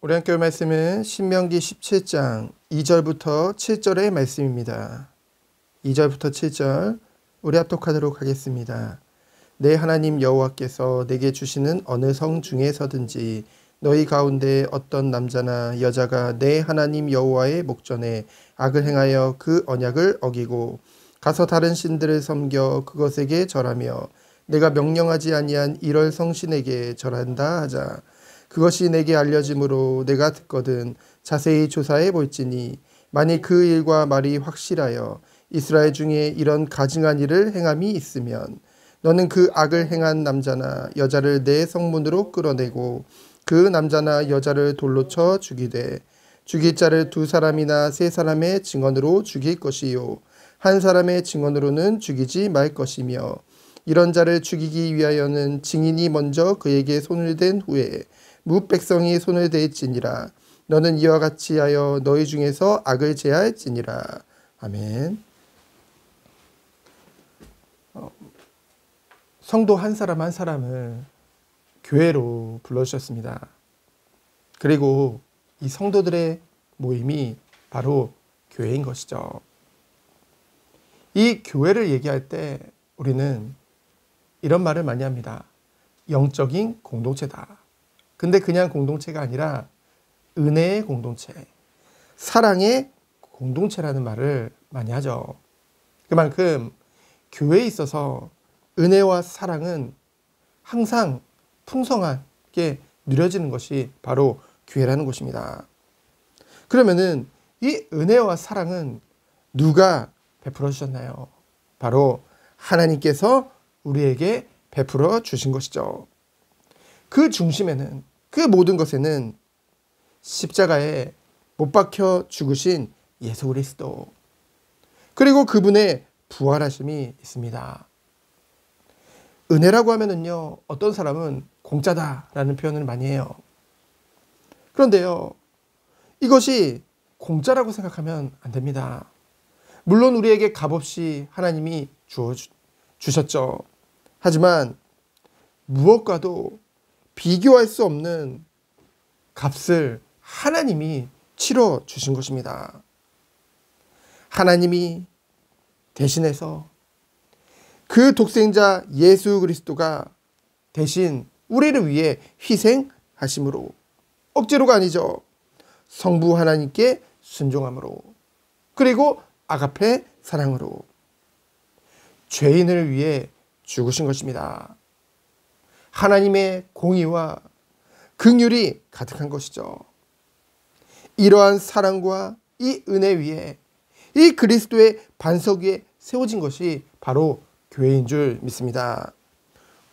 우리 함께 볼 말씀은 신명기 17장 2절부터 7절의 말씀입니다. 2절부터 7절 우리 합독하도록 하겠습니다. 내 하나님 여호와께서 내게 주시는 어느 성 중에서든지 너희 가운데 어떤 남자나 여자가 내 하나님 여호와의 목전에 악을 행하여 그 언약을 어기고 가서 다른 신들을 섬겨 그것에게 절하며 내가 명령하지 아니한 이럴 성신에게 절한다 하자. 그것이 내게 알려짐으로 내가 듣거든 자세히 조사해 볼지니 만일 그 일과 말이 확실하여 이스라엘 중에 이런 가증한 일을 행함이 있으면 너는 그 악을 행한 남자나 여자를 내 성문으로 끌어내고 그 남자나 여자를 돌로 쳐 죽이되 죽일 자를 2사람이나 3사람의 증언으로 죽일 것이요 한 사람의 증언으로는 죽이지 말 것이며 이런 자를 죽이기 위하여는 증인이 먼저 그에게 손을 댄 후에 뭇 백성이 손을 대지니라. 너는 이와 같이 하여 너희 중에서 악을 제할지니라. 아멘. 성도 한 사람 한 사람을 교회로 불러주셨습니다. 그리고 이 성도들의 모임이 바로 교회인 것이죠. 이 교회를 얘기할 때 우리는 이런 말을 많이 합니다. 영적인 공동체다. 근데 그냥 공동체가 아니라 은혜의 공동체, 사랑의 공동체라는 말을 많이 하죠. 그만큼 교회에 있어서 은혜와 사랑은 항상 풍성하게 누려지는 것이 바로 교회라는 것입니다. 그러면은 이 은혜와 사랑은 누가 베풀어 주셨나요? 바로 하나님께서 우리에게 베풀어 주신 것이죠. 그 중심에는, 그 모든 것에는 십자가에 못 박혀 죽으신 예수 그리스도, 그리고 그분의 부활하심이 있습니다. 은혜라고 하면은요, 어떤 사람은 공짜다라는 표현을 많이 해요. 그런데요, 이것이 공짜라고 생각하면 안 됩니다. 물론 우리에게 값없이 하나님이 주셨죠. 하지만 무엇과도 비교할 수 없는 값을 하나님이 치러 주신 것입니다. 하나님이 대신해서 그 독생자 예수 그리스도가 대신 우리를 위해 희생하심으로, 억지로가 아니죠. 성부 하나님께 순종함으로, 그리고 아가페 사랑으로 죄인을 위해 죽으신 것입니다. 하나님의 공의와 긍휼이 가득한 것이죠. 이러한 사랑과 이 은혜 위에, 이 그리스도의 반석 위에 세워진 것이 바로 교회인 줄 믿습니다.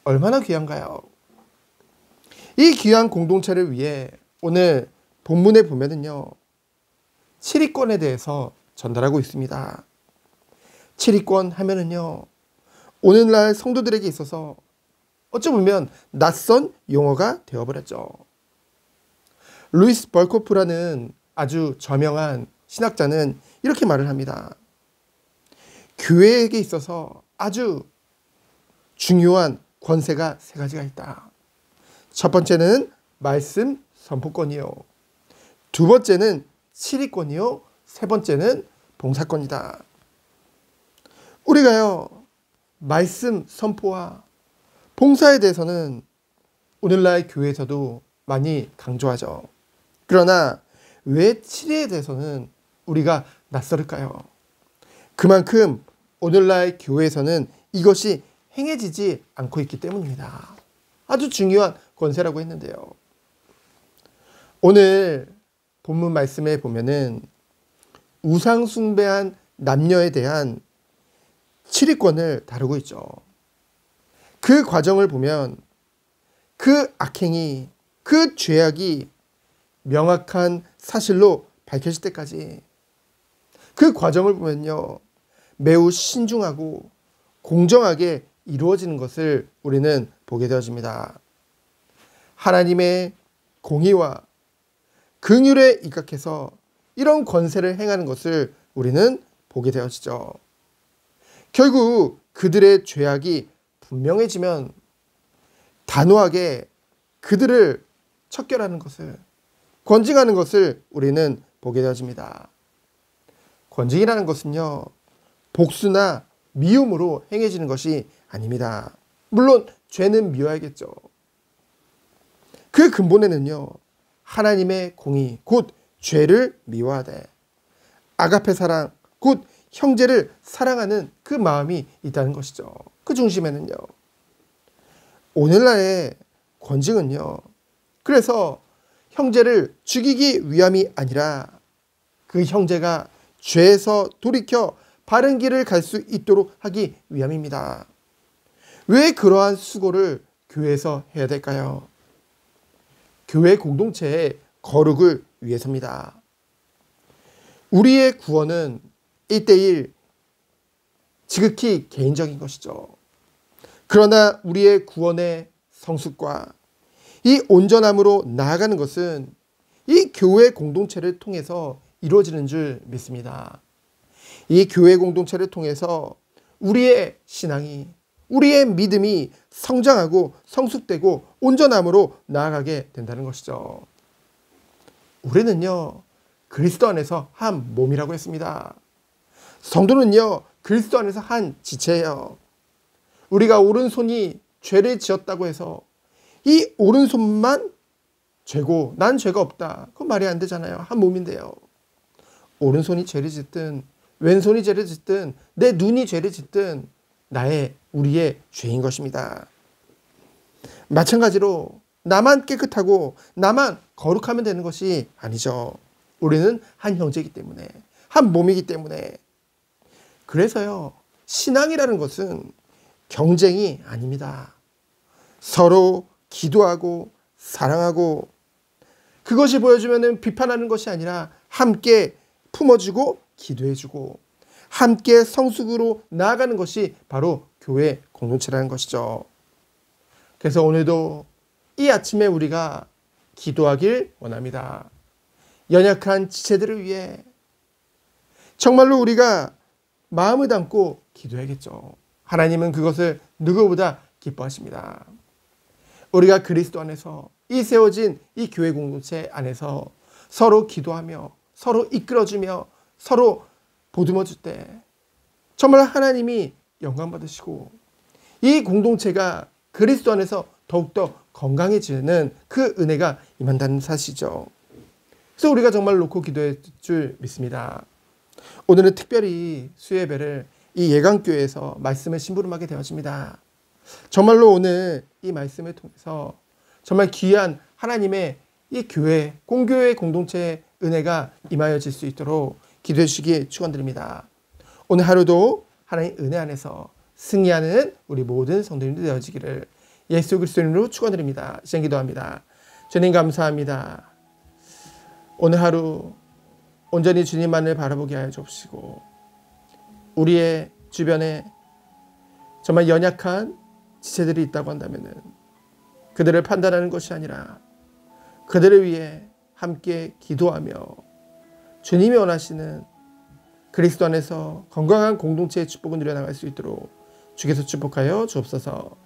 얼마나 귀한가요? 이 귀한 공동체를 위해 오늘 본문에 보면은요, 7위권에 대해서 전달하고 있습니다. 7위권 하면은요, 오늘날 성도들에게 있어서 어찌 보면 낯선 용어가 되어버렸죠. 루이스 벌코프라는 아주 저명한 신학자는 이렇게 말을 합니다. 교회에게 있어서 아주 중요한 권세가 3가지가 있다. 첫 번째는 말씀 선포권이요, 두 번째는 7위권이요, 세 번째는 봉사권이다. 우리가요, 말씀 선포와 봉사에 대해서는 오늘날 교회에서도 많이 강조하죠. 그러나 왜 7위에 대해서는 우리가 낯설을까요? 그만큼 오늘날 교회에서는 이것이 행해지지 않고 있기 때문입니다. 아주 중요한 권세라고 했는데요. 오늘 본문 말씀에 보면은 우상 숭배한 남녀에 대한 7위권을 다루고 있죠. 그 과정을 보면 그 악행이, 그 죄악이 명확한 사실로 밝혀질 때까지 그 과정을 보면요, 매우 신중하고 공정하게 이루어지는 것을 우리는 보게 되어집니다. 하나님의 공의와 긍휼에 입각해서 이런 권세를 행하는 것을 우리는 보게 되어지죠. 결국 그들의 죄악이 분명해지면 단호하게 그들을 척결하는 것을, 권징하는 것을 우리는 보게 되어집니다. 권징이라는 것은요, 복수나 미움으로 행해지는 것이 아닙니다. 물론 죄는 미워야겠죠. 그 근본에는요, 하나님의 공의, 곧 죄를 미워하되 아가페 사랑, 곧 형제를 사랑하는 그 마음이 있다는 것이죠. 그 중심에는요. 오늘날의 권징은요, 그래서 형제를 죽이기 위함이 아니라 그 형제가 죄에서 돌이켜 바른 길을 갈 수 있도록 하기 위함입니다. 왜 그러한 수고를 교회에서 해야 될까요? 교회 공동체의 거룩을 위해서입니다. 우리의 구원은 1대1 지극히 개인적인 것이죠. 그러나 우리의 구원의 성숙과 이 온전함으로 나아가는 것은 이 교회 공동체를 통해서 이루어지는 줄 믿습니다. 이 교회 공동체를 통해서 우리의 신앙이, 우리의 믿음이 성장하고 성숙되고 온전함으로 나아가게 된다는 것이죠. 우리는요, 그리스도 안에서 한 몸이라고 했습니다. 성도는요, 그리스도 안에서 한 지체예요. 우리가 오른손이 죄를 지었다고 해서 이 오른손만 죄고 난 죄가 없다, 그건 말이 안 되잖아요. 한 몸인데요. 오른손이 죄를 짓든 왼손이 죄를 짓든 내 눈이 죄를 짓든 우리의 죄인 것입니다. 마찬가지로 나만 깨끗하고 나만 거룩하면 되는 것이 아니죠. 우리는 한 형제이기 때문에, 한 몸이기 때문에. 그래서요, 신앙이라는 것은 경쟁이 아닙니다. 서로 기도하고 사랑하고, 그것이 보여주면 비판하는 것이 아니라 함께 품어주고 기도해주고 함께 성숙으로 나아가는 것이 바로 교회 공동체라는 것이죠. 그래서 오늘도 이 아침에 우리가 기도하길 원합니다. 연약한 지체들을 위해 정말로 우리가 마음을 담고 기도해야겠죠. 하나님은 그것을 누구보다 기뻐하십니다. 우리가 그리스도 안에서 이 세워진 이 교회 공동체 안에서 서로 기도하며 서로 이끌어주며 서로 보듬어줄 때 정말 하나님이 영광 받으시고 이 공동체가 그리스도 안에서 더욱더 건강해지는 그 은혜가 임한다는 사실이죠. 그래서 우리가 정말 놓고 기도할 줄 믿습니다. 오늘은 특별히 수요예배를 이 예강교회에서 말씀을 심부름하게 되어집니다. 정말로 오늘 이 말씀을 통해서 정말 귀한 하나님의 이 교회, 공교회 공동체의 은혜가 임하여질 수 있도록 기도해 주시기 축원드립니다. 오늘 하루도 하나님 은혜 안에서 승리하는 우리 모든 성도님들 되어지기를 예수 그리스도 이름으로 축원드립니다. 시간 기도합니다. 주님 감사합니다. 오늘 하루 온전히 주님만을 바라보게 하여 주옵시고 우리의 주변에 정말 연약한 지체들이 있다고 한다면 그들을 판단하는 것이 아니라 그들을 위해 함께 기도하며 주님이 원하시는 그리스도 안에서 건강한 공동체의 축복을 누려나갈 수 있도록 주께서 축복하여 주옵소서.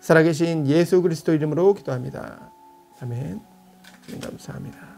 살아계신 예수 그리스도 이름으로 기도합니다. 아멘. 감사합니다.